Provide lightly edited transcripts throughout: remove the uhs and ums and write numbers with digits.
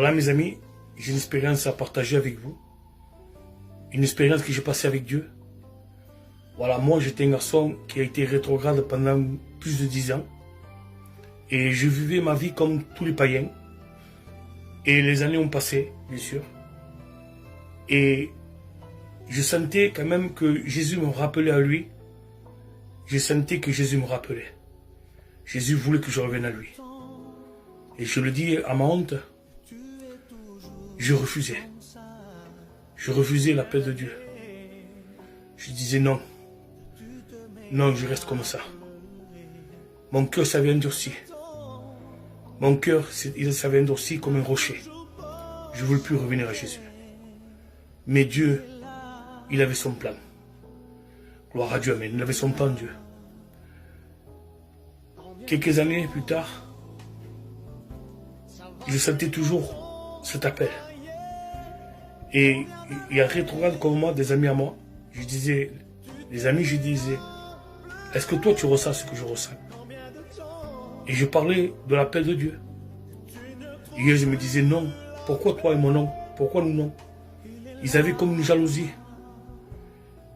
Voilà mes amis, j'ai une expérience à partager avec vous. Une expérience que j'ai passée avec Dieu. Voilà, moi j'étais un garçon qui a été rétrograde pendant plus de 10 ans. Et je vivais ma vie comme tous les païens. Et les années ont passé, bien sûr. Et je sentais quand même que Jésus me rappelait à lui. Je sentais que Jésus me rappelait. Jésus voulait que je revienne à lui. Et je le dis à ma honte, je refusais. Je refusais l'appel de Dieu. Je disais non. Non, je reste comme ça. Mon cœur s'avait endurci. Mon cœur s'avait endurci comme un rocher. Je ne voulais plus revenir à Jésus. Mais Dieu, il avait son plan. Gloire à Dieu, amen. Il avait son plan, Dieu. Quelques années plus tard, je sentais toujours cet appel. Et il y a rétrograde comme moi, des amis à moi. Je disais, les amis, je disais, est-ce que toi tu ressens ce que je ressens? Et je parlais de l'appel de Dieu. Et je me disais, non, pourquoi toi et moi non? Pourquoi nous non? Ils avaient comme une jalousie.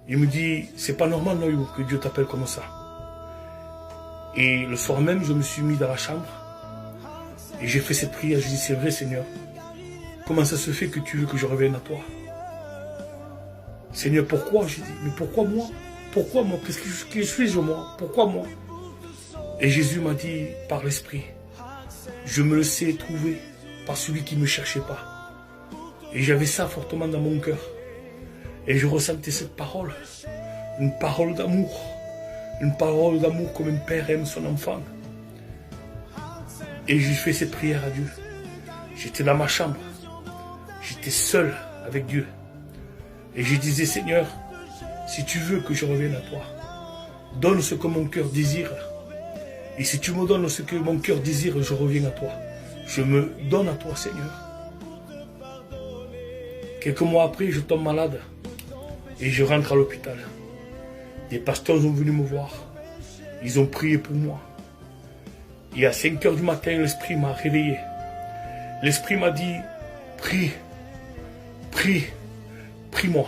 Il me dit, c'est pas normal, Noyou, que Dieu t'appelle comme ça. Et le soir même, je me suis mis dans la chambre. Et j'ai fait cette prière. Je dis, c'est vrai, Seigneur. Comment ça se fait que tu veux que je revienne à toi? Seigneur, pourquoi? J'ai dit, mais pourquoi moi? Pourquoi moi? Qu'est-ce que suis-je moi? Pourquoi moi? Et Jésus m'a dit, par l'Esprit, je me laissais trouver par celui qui ne me cherchait pas. Et j'avais ça fortement dans mon cœur. Et je ressentais cette parole. Une parole d'amour. Une parole d'amour comme un père aime son enfant. Et j'ai fait cette prière à Dieu. J'étais dans ma chambre. J'étais seul avec Dieu. Et je disais, Seigneur, si tu veux que je revienne à toi, donne ce que mon cœur désire. Et si tu me donnes ce que mon cœur désire, je reviens à toi. Je me donne à toi, Seigneur. Quelques mois après, je tombe malade. Et je rentre à l'hôpital. Des pasteurs sont venus me voir. Ils ont prié pour moi. Et à 5 h du matin, l'Esprit m'a réveillé. L'Esprit m'a dit, prie, prie, prie-moi.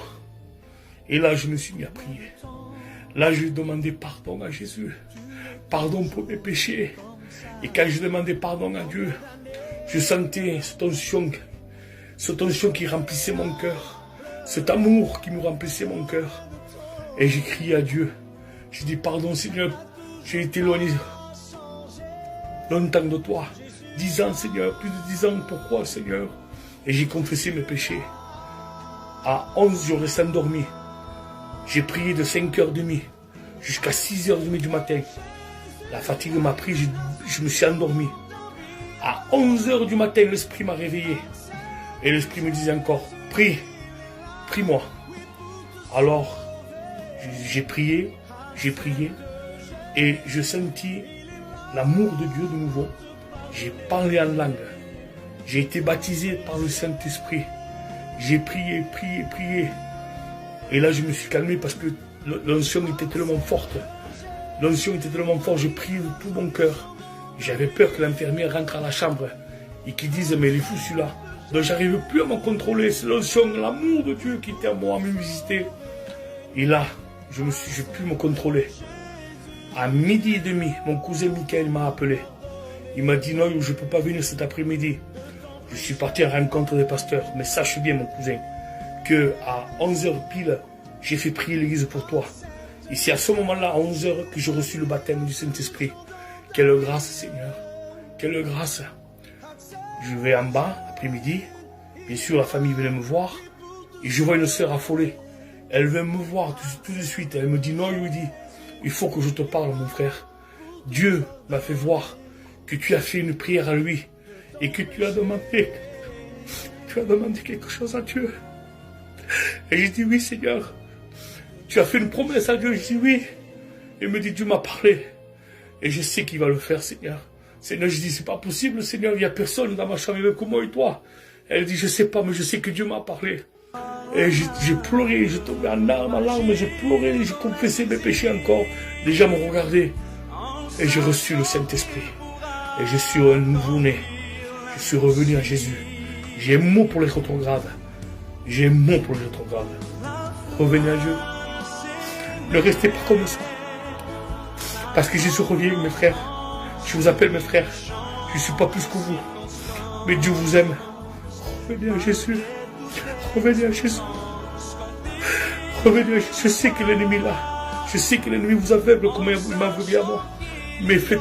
Et là, je me suis mis à prier. Là, je demandais pardon à Jésus. Pardon pour mes péchés. Et quand je demandais pardon à Dieu, je sentais cette tension qui remplissait mon cœur. Cet amour qui me remplissait mon cœur. Et j'ai crié à Dieu. J'ai dit, pardon Seigneur, j'ai été éloigné longtemps de toi. 10 ans Seigneur, plus de 10 ans, pourquoi Seigneur? Et j'ai confessé mes péchés. À 11 je restais endormi. J'ai prié de 5h30 jusqu'à 6h30 du matin. La fatigue m'a pris, je me suis endormi. À 11h du matin, l'Esprit m'a réveillé. Et l'Esprit me disait encore, prie, prie-moi. Alors, j'ai prié, et je sentis l'amour de Dieu de nouveau. J'ai parlé en langue. J'ai été baptisé par le Saint-Esprit. J'ai prié. Et là, je me suis calmé parce que l'onction était tellement forte. L'onction était tellement forte, je priais de tout mon cœur. J'avais peur que l'infirmière rentre à la chambre et qu'il dise, mais il est fou celui-là. Donc, j'arrivais plus à me contrôler. C'est l'onction, l'amour de Dieu qui était à moi, à me visiter. Et là, j'ai pu me contrôler. À 12h30, mon cousin Michael m'a appelé. Il m'a dit, non, je ne peux pas venir cet après-midi. Je suis parti à la rencontre des pasteurs. Mais sache bien, mon cousin, qu'à 11h pile, j'ai fait prier l'église pour toi. Et c'est à ce moment-là, à 11h, que j'ai reçu le baptême du Saint-Esprit. Quelle grâce, Seigneur. Quelle grâce. Je vais en bas, après-midi. Bien sûr, la famille venait me voir. Et je vois une sœur affolée. Elle vient me voir tout de suite. Elle me dit, non, il me dit, il faut que je te parle, mon frère. Dieu m'a fait voir que tu as fait une prière à lui. Et que tu as demandé quelque chose à Dieu. Et j'ai dit, oui, Seigneur. Tu as fait une promesse à Dieu. Je dis, oui. Il me dit, Dieu m'a parlé. Et je sais qu'il va le faire, Seigneur. Seigneur, je dis, c'est pas possible, Seigneur. Il n'y a personne dans ma chambre, il y avait que moi et toi. Elle dit, je sais pas, mais je sais que Dieu m'a parlé. Et j'ai pleuré, j'ai tombé en larmes, j'ai pleuré, j'ai confessé mes péchés encore. Les gens m'ont regardé. Et j'ai reçu le Saint-Esprit. Et je suis un nouveau-né. Je suis revenu à Jésus. J'ai un mot pour les rétrogrades. J'ai un mot pour les rétrogrades. Revenez à Dieu. Ne restez pas comme ça. Parce que Jésus revient, mes frères. Je vous appelle mes frères. Je ne suis pas plus que vous. Mais Dieu vous aime. Revenez à Jésus. Revenez à Jésus. Revenez à Jésus. Je sais que l'ennemi est là. Je sais que l'ennemi vous aveugle comme il m'a aveuglé à moi. Mais faites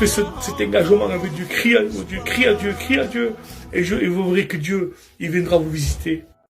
cet engagement avec Dieu. Criez à Dieu, criez à Dieu, criez à Dieu. Et vous verrez que Dieu, il viendra vous visiter.